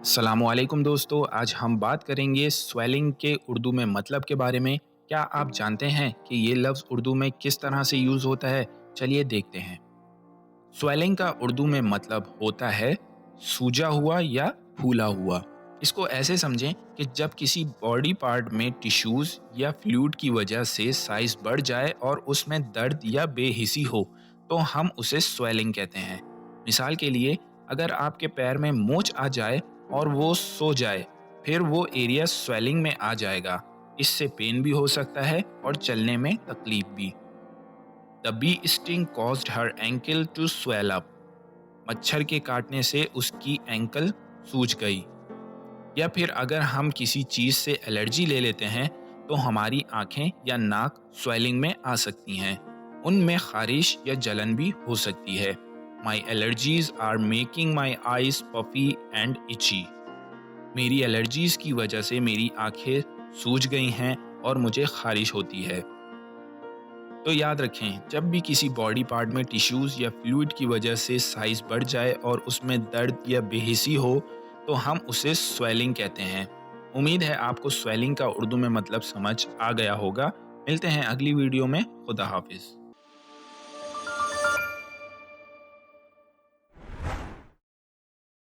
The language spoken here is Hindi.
अस्सलामुअलैकुम दोस्तों, आज हम बात करेंगे स्वेलिंग के उर्दू में मतलब के बारे में। क्या आप जानते हैं कि ये लफ्ज़ उर्दू में किस तरह से यूज़ होता है? चलिए देखते हैं। स्वेलिंग का उर्दू में मतलब होता है सूजा हुआ या फूला हुआ। इसको ऐसे समझें कि जब किसी बॉडी पार्ट में टिश्यूज़ या फ्लूइड की वजह से साइज़ बढ़ जाए और उसमें दर्द या बेहिसी हो, तो हम उसे स्वेलिंग कहते हैं। मिसाल के लिए, अगर आपके पैर में मोच आ जाए और वो सो जाए, फिर वो एरिया स्वेलिंग में आ जाएगा। इससे पेन भी हो सकता है और चलने में तकलीफ भी। The bee sting caused her ankle to swell up. मच्छर के काटने से उसकी एंकल सूज गई। या फिर अगर हम किसी चीज़ से एलर्जी ले लेते हैं, तो हमारी आंखें या नाक स्वेलिंग में आ सकती हैं। उनमें खारिश या जलन भी हो सकती है। My allergies are making my eyes puffy and itchy. मेरी एलर्जीज की वजह से मेरी आंखें सूज गई हैं और मुझे खारिश होती है। तो याद रखें, जब भी किसी बॉडी पार्ट में टिश्यूज़ या फ्लूइड की वजह से साइज़ बढ़ जाए और उसमें दर्द या बेहिसी हो, तो हम उसे स्वेलिंग कहते हैं। उम्मीद है आपको स्वेलिंग का उर्दू में मतलब समझ आ गया होगा। मिलते हैं अगली वीडियो में। खुदा हाफिज़।